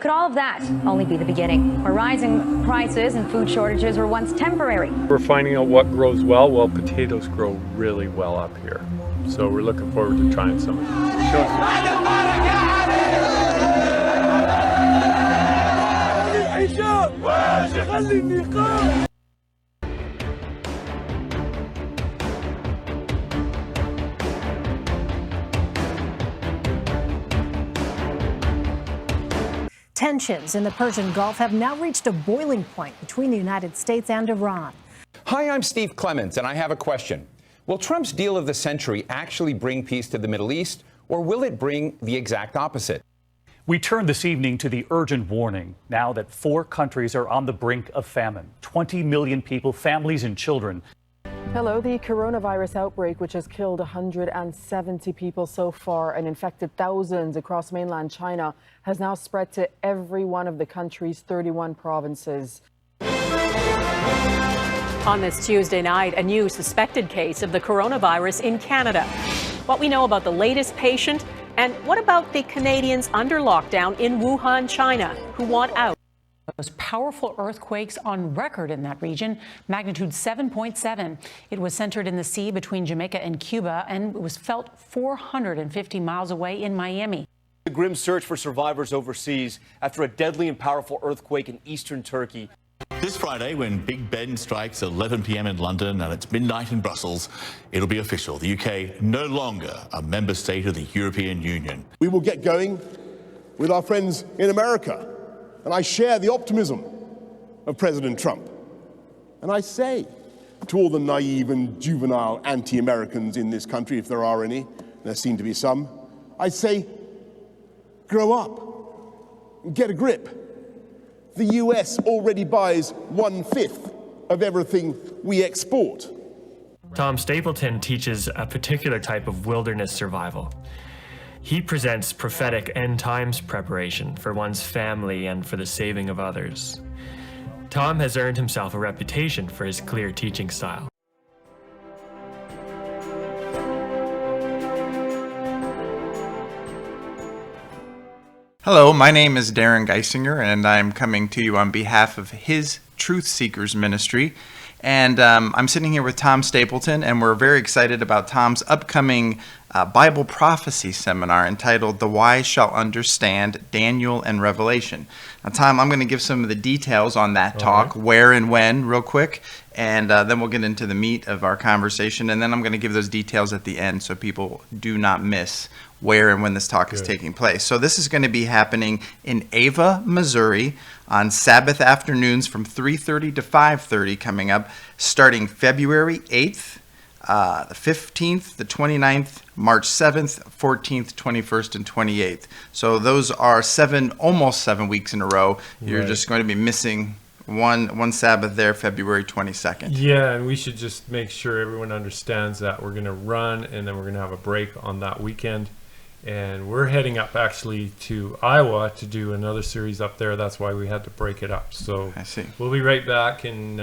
could all of that only be the beginning, where rising prices and food shortages were once temporary? We're finding out what grows well. Well, potatoes grow really well up here. So we're looking forward to trying some of them. Tensions in the Persian Gulf have now reached a boiling point between the United States and Iran. Hi, I'm Steve Clements, and I have a question. Will Trump's deal of the century actually bring peace to the Middle East, or will it bring the exact opposite? We turn this evening to the urgent warning now that 4 countries are on the brink of famine. 20 million people, families and children. Hello. The coronavirus outbreak, which has killed 170 people so far and infected thousands across mainland China, has now spread to every one of the country's 31 provinces. On this Tuesday night, a new suspected case of the coronavirus in Canada. What we know about the latest patient, and what about the Canadians under lockdown in Wuhan, China, who want out? Most powerful earthquakes on record in that region, magnitude 7.7. It was centered in the sea between Jamaica and Cuba, and it was felt 450 miles away in Miami. A grim search for survivors overseas after a deadly and powerful earthquake in eastern Turkey. This Friday, when Big Ben strikes 11 p.m. in London and it's midnight in Brussels, it'll be official. The UK no longer a member state of the European Union. We will get going with our friends in America. And I share the optimism of President Trump. And I say to all the naive and juvenile anti-Americans in this country, if there are any, there seem to be some, I say, grow up, get a grip. The US already buys 1/5 of everything we export. Tom Stapleton teaches a particular type of wilderness survival. He presents prophetic end times preparation for one's family and for the saving of others. Tom has earned himself a reputation for his clear teaching style. Hello, my name is Darren Geisinger, and I'm coming to you on behalf of his Truth Seekers Ministry. And I'm sitting here with Tom Stapleton, and we're very excited about Tom's upcoming Bible prophecy seminar entitled The Wise Shall Understand Daniel and Revelation. Now, Tom, I'm going to give some of the details on that talk, where and when, real quick, and then we'll get into the meat of our conversation, and then I'm going to give those details at the end so people do not miss where and when this talk is taking place. So this is going to be happening in Ava, Missouri, on Sabbath afternoons from 3:30 to 5:30 coming up, starting February 8th, the 15th, the 29th, March 7th, 14th, 21st, and 28th. So those are almost 7 weeks in a row. You're just going to be missing one Sabbath there, February 22nd. Yeah, and we should just make sure everyone understands that we're going to run and then we're going to have a break on that weekend. And we're heading up actually to Iowa to do another series up there. That's why we had to break it up. So I see. We'll be right back and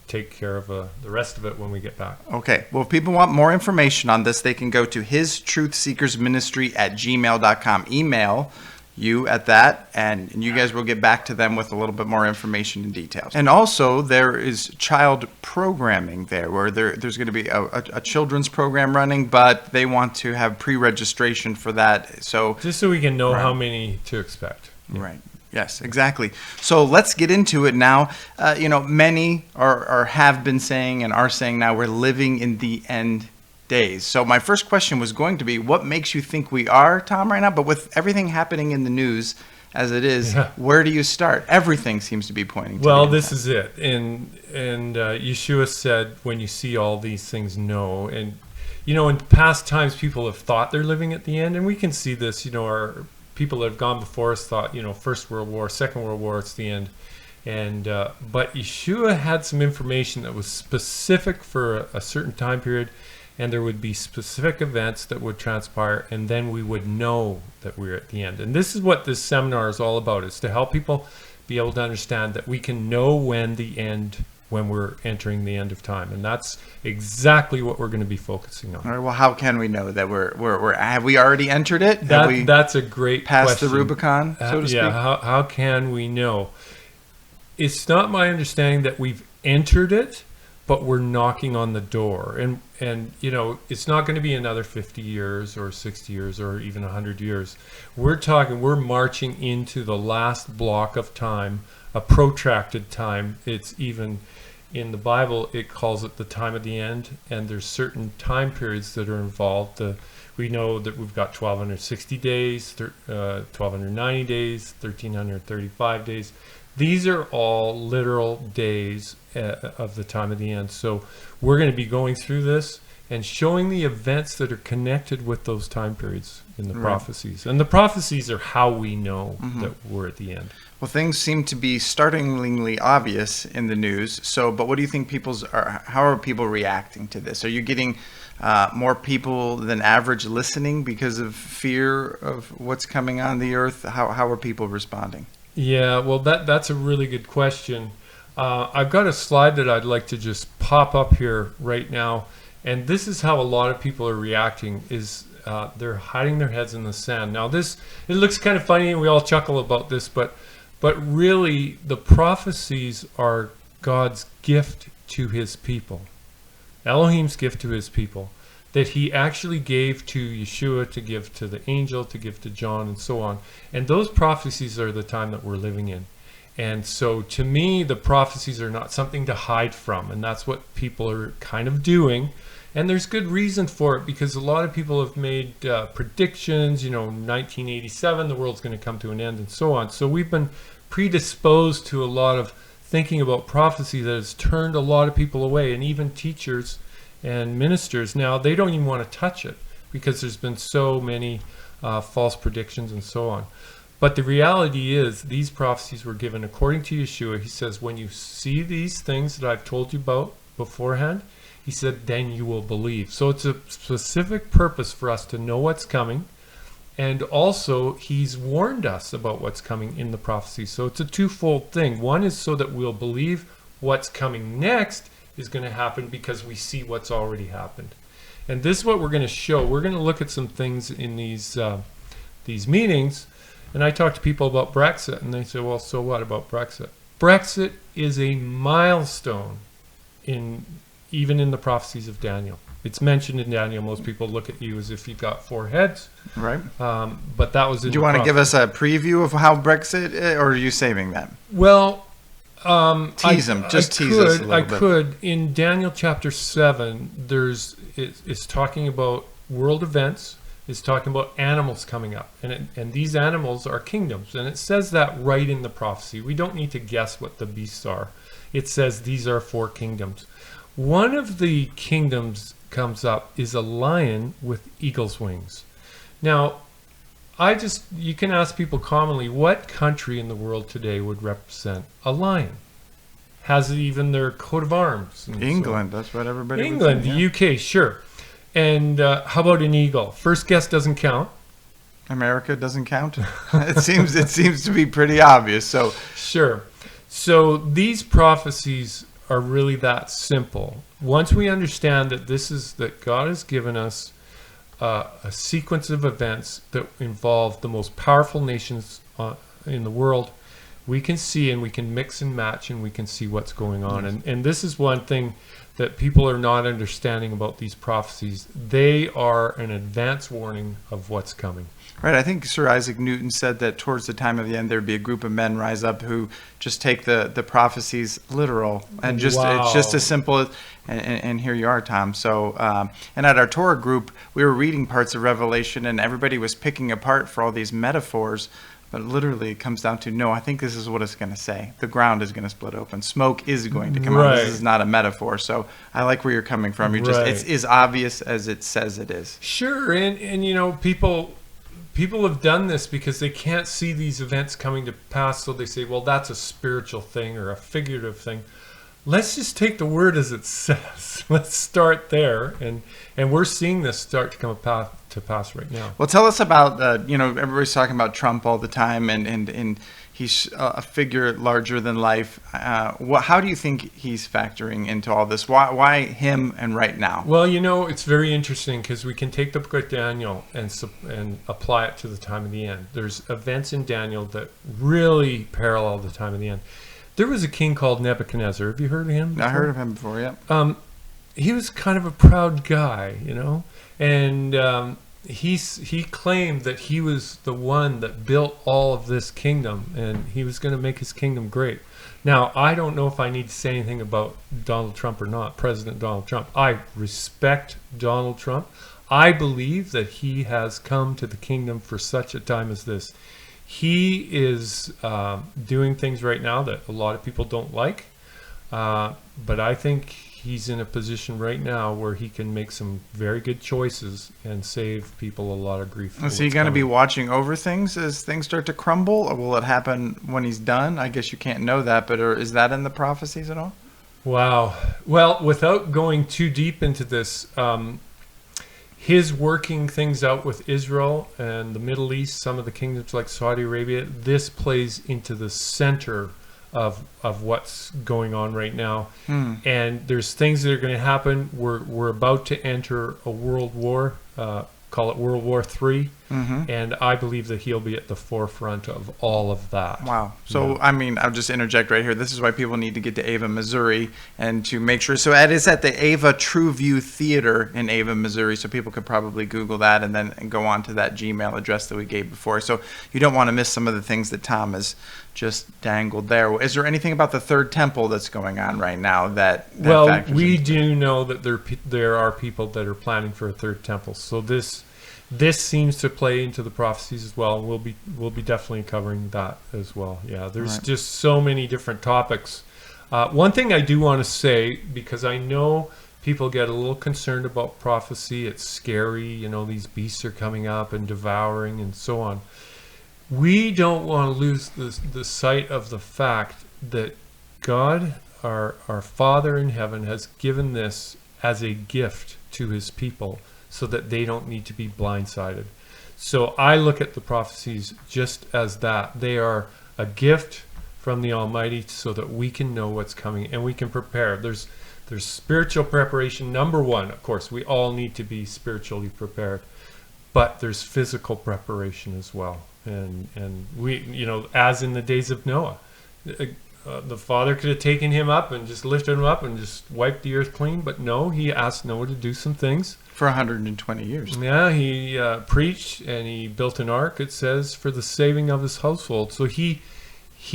take care of the rest of it when we get back. Okay. Well, if people want more information on this, they can go to histruthseekersministry@gmail.com. Email you at that, and you guys will get back to them with a little bit more information and details. And also, there is child programming there, where there's going to be a children's program running, but they want to have pre-registration for that. So just so we can know how many to expect. Yeah. Right. Yes, exactly. So let's get into it now. Many are have been saying and are saying now we're living in the end days. So my first question was going to be, what makes you think we are, Tom, right now? But with everything happening in the news as it is, where do you start? Everything seems to be pointing to this is it. And Yeshua said, when you see all these things, know. And, in past times, people have thought they're living at the end. And we can see this, our people that have gone before us thought, First World War, Second World War, it's the end. And but Yeshua had some information that was specific for a certain time period. And there would be specific events that would transpire, and then we would know that we're at the end. And this is what this seminar is all about, is to help people be able to understand that we can know when the end when we're entering the end of time, and that's exactly what we're going to be focusing on. All right, well, how can we know that we're have we already entered it? That's a great passed question. the Rubicon, so to speak? Yeah, how can we know? It's not my understanding that we've entered it, but we're knocking on the door. And you know, it's not going to be another 50 years or 60 years or even 100 years. We're marching into the last block of time, a protracted time. It's even in the Bible, it calls it the time of the end, and there's certain time periods that are involved. We know that we've got 1260 days, 1290 days, 1335 days. These are all literal days of the time of the end. So we're going to be going through this and showing the events that are connected with those time periods in the prophecies. And the prophecies are how we know that we're at the end. Well, things seem to be startlingly obvious in the news. So, but what do you think how are people reacting to this? Are you getting more people than average listening because of fear of what's coming on the earth? How are people responding? Yeah, well, that's a really good question. I've got a slide that I'd like to just pop up here right now. And this is how a lot of people are reacting, is they're hiding their heads in the sand. Now, it looks kind of funny, and we all chuckle about this, but really, the prophecies are God's gift to his people. Elohim's gift to his people, that he actually gave to Yeshua, to give to the angel, to give to John, and so on. And those prophecies are the time that we're living in. And so to me, the prophecies are not something to hide from, and that's what people are kind of doing. And there's good reason for it, because a lot of people have made predictions, 1987, the world's going to come to an end, and so on. So we've been predisposed to a lot of thinking about prophecy that has turned a lot of people away, and even teachers and ministers now, they don't even want to touch it because there's been so many false predictions and so on. But the reality is, these prophecies were given according to Yeshua. He says, when you see these things that I've told you about beforehand, he said, then you will believe. So it's a specific purpose for us to know what's coming. And also, he's warned us about what's coming in the prophecy. So it's a twofold thing. One is so that we'll believe what's coming next is going to happen because we see what's already happened. And this is what we're going to show. We're going to look at some things in these meetings. And I talk to people about Brexit, and they say, well, so what about Brexit? Brexit is a milestone even in the prophecies of Daniel. It's mentioned in Daniel. Most people look at you as if you've got 4 heads. Right. But that was in the prophecy. Do you want to give us a preview of how Brexit, or are you saving that? Well, tease us a little bit. I could. In Daniel chapter 7, it's talking about world events. It's talking about animals coming up. And these animals are kingdoms. And it says that right in the prophecy. We don't need to guess what the beasts are. It says these are 4 kingdoms. One of the kingdoms comes up is a lion with eagle's wings. Now, you can ask people commonly, what country in the world today would represent a lion? Has even their coat of arms? England, that's what everybody would England, think, the UK, sure. And how about an eagle? First guess doesn't count. America doesn't count? It seems to be pretty obvious. So sure. So these prophecies are really that simple. Once we understand that God has given us a sequence of events that involve the most powerful nations in the world, we can see and we can mix and match and we can see what's going on. Yes. And this is one thing that people are not understanding about these prophecies. They are an advance warning of what's coming. Right. I think Sir Isaac Newton said that towards the time of the end, there'd be a group of men rise up who just take the prophecies literal, and just it's just as simple as, and here you are, Tom. So, and at our Torah group, we were reading parts of Revelation, and everybody was picking apart for all these metaphors. But literally, it comes down to, no, I think this is what it's going to say. The ground is going to split open. Smoke is going to come out. This is not a metaphor. So I like where you're coming from. It's as obvious as it says it is. Sure. And people have done this because they can't see these events coming to pass. So they say, well, that's a spiritual thing or a figurative thing. Let's just take the word as it says. Let's start there. And we're seeing this start to come to to pass right now. Well, tell us about, you know, everybody's talking about Trump all the time, and he's a figure larger than life. How do you think he's factoring into all this? Why him and right now? Well, you know, it's very interesting because we can take the book of Daniel and apply it to the time of the end. There's events in Daniel that really parallel the time of the end. There was a king called Nebuchadnezzar. Have you heard of him before? I heard of him before, yeah. He was kind of a proud guy, you know, and he claimed that he was the one that built all of this kingdom, and he was going to make his kingdom great. Now, I don't know if I need to say anything about Donald Trump or not, President Donald Trump. I respect Donald Trump. I believe that he has come to the kingdom for such a time as this. He is doing things right now that a lot of people don't like, but I think he's in a position right now where he can make some very good choices and save people a lot of grief. Is he going to be watching over things as things start to crumble, or will it happen when he's done? I guess you can't know that, but is that in the prophecies at all? Wow. Well, without going too deep into this, his working things out with Israel and the Middle East, some of the kingdoms like Saudi Arabia, this plays into the center of what's going on right now. And there's things that are going to happen. We're about to enter a world war, call it World War III, and I believe that he'll be at the forefront of all of that. Wow. So, yeah. I mean, I'll just interject right here. This is why people need to get to Ava, Missouri, and to make sure. So it is at the Ava True View Theater in Ava, Missouri, so people could probably Google that and then go on to that Gmail address that we gave before. So you don't want to miss some of the things that Tom has just dangled there. Is there anything about the third temple that's going on right now that well, we do know that there are people that are planning for a third temple. So this seems to play into the prophecies as well. We'll be definitely covering that as well. Yeah, there's just so many different topics. One thing I do want to say, because I know people get a little concerned about prophecy, it's scary, you know, these beasts are coming up and devouring and so on. We don't want to lose the sight of the fact that God, our Father in heaven, has given this as a gift to his people so that they don't need to be blindsided. So I look at the prophecies just as that. They are a gift from the Almighty so that we can know what's coming and we can prepare. There's spiritual preparation. Number one, of course, we all need to be spiritually prepared, but there's physical preparation as well. And we, you know, as in the days of Noah, the Father could have taken him up and just lifted him up and just wiped the earth clean, but no, he asked Noah to do some things. For 120 years. Yeah, he preached and he built an ark, it says, for the saving of his household. So he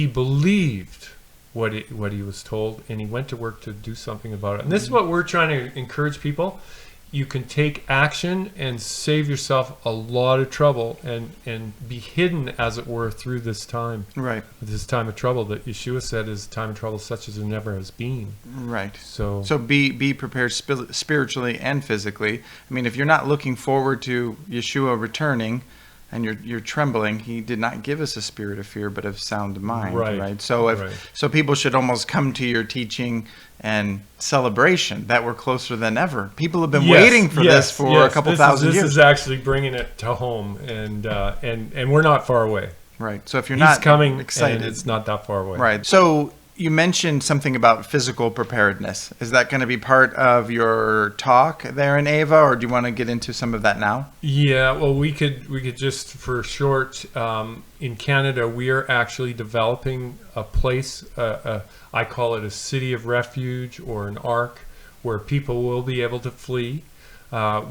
believed what he was told, and he went to work to do something about it. And this is what we're trying to encourage people. You can take action and save yourself a lot of trouble and be hidden, as it were, through this time. Right. This time of trouble that Yeshua said is a time of trouble such as there never has been. Right. So be prepared spiritually and physically. I mean, if you're not looking forward to Yeshua returning and you're trembling, he did not give us a spirit of fear, but of sound mind. Right. So so people should almost come to your teaching and celebration that we're closer than ever. People have been waiting for this for a couple thousand years. This is actually bringing it to home, and we're not far away. Right. So if you're He's not coming, excited, and it's not that far away. Right. So you mentioned something about physical preparedness. Is that going to be part of your talk there in Ava, or do you want to get into some of that now? Yeah, well, we could just for short, in Canada, we are actually developing a place, I call it a city of refuge or an ark, where people will be able to flee.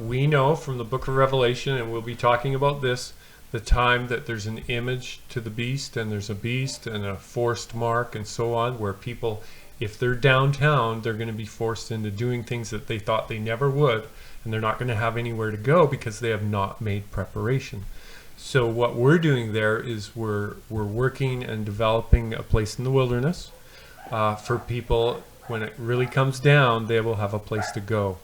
We know from the book of Revelation, and we'll be talking about this, the time that there's an image to the beast, and there's a beast and a forced mark and so on, where people, if they're downtown, they're going to be forced into doing things that they thought they never would, and they're not going to have anywhere to go because they have not made preparation. So what we're doing there is we're working and developing a place in the wilderness for people. When it really comes down, they will have a place to go.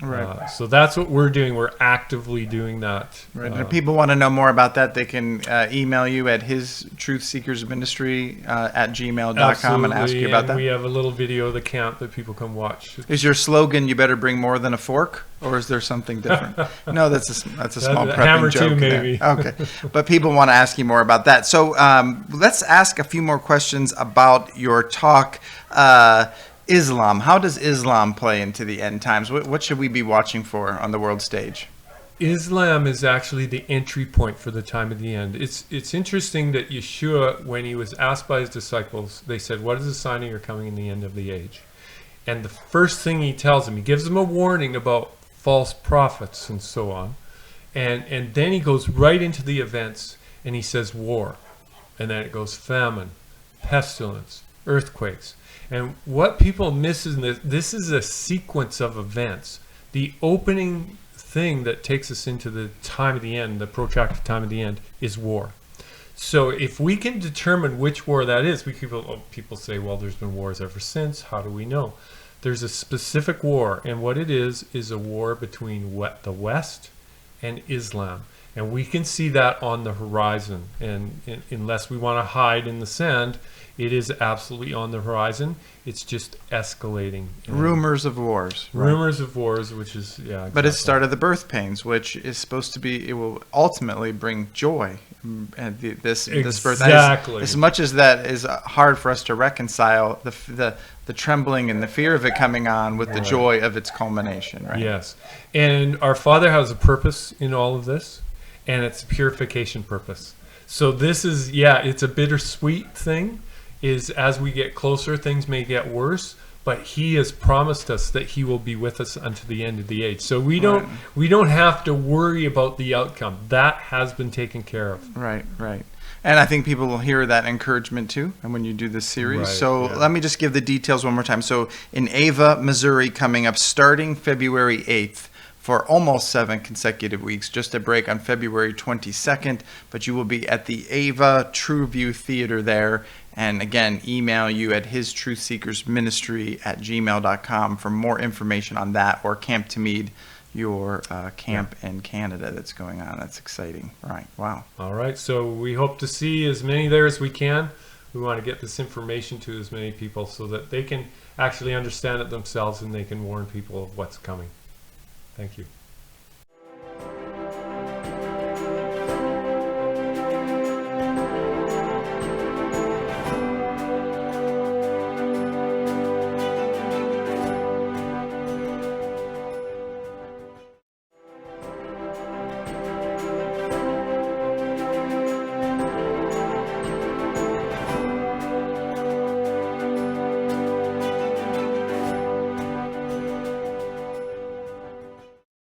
Right. So that's what we're doing. We're actively doing that. Right. And if people want to know more about that, they can email you at his Truth Seekers Ministry at gmail.com and ask you about and that. we have a little video of the camp that people can watch. Is your slogan, "You better bring more than a fork," or is there something different? No, that's a small prepping hammer joke. too, maybe. Okay, but people want to ask you more about that. So let's ask a few more questions about your talk. Islam. How does Islam play into the end times? What should we be watching for on the world stage? Islam is actually the entry point for the time of the end. It's interesting that Yeshua, when he was asked by his disciples, they said, "What is the sign of your coming in the end of the age?" And the first thing he tells them, he gives them a warning about false prophets and so on. And then he goes right into the events and he says war. And then it goes famine, pestilence, earthquakes. And what people miss is this is a sequence of events. The opening thing that takes us into the time of the end, the protracted time of the end, is war. So if we can determine which war that is, people say, well, there's been wars ever since. How do we know? There's a specific war, and what it is a war between the West and Islam. And we can see that on the horizon. And unless we want to hide in the sand, it is absolutely on the horizon. It's just escalating. Rumors of wars. Right? Rumors of wars, which is, yeah. Exactly. But it started the birth pains, which is supposed to be, it will ultimately bring joy. And this birth. Exactly. As much as that is hard for us to reconcile, the trembling and the fear of it coming on with the joy of its culmination, right? Yes. And our Father has a purpose in all of this, and it's a purification purpose. So this is, it's a bittersweet thing. Is as we get closer, things may get worse, but he has promised us that he will be with us until the end of the age. So we don't have to worry about the outcome. That has been taken care of. Right. And I think people will hear that encouragement too, and when you do this series. Right, so let me just give the details one more time. So in Ava, Missouri, coming up starting February 8th, for almost 7 consecutive weeks, just a break on February 22nd, but you will be at the Ava True View Theater there. And again, email you at histruthseekersministry@gmail.com for more information on that, or Camp to Mead, your camp in Canada that's going on. That's exciting. Right. Wow. All right. So we hope to see as many there as we can. We want to get this information to as many people so that they can actually understand it themselves and they can warn people of what's coming. Thank you.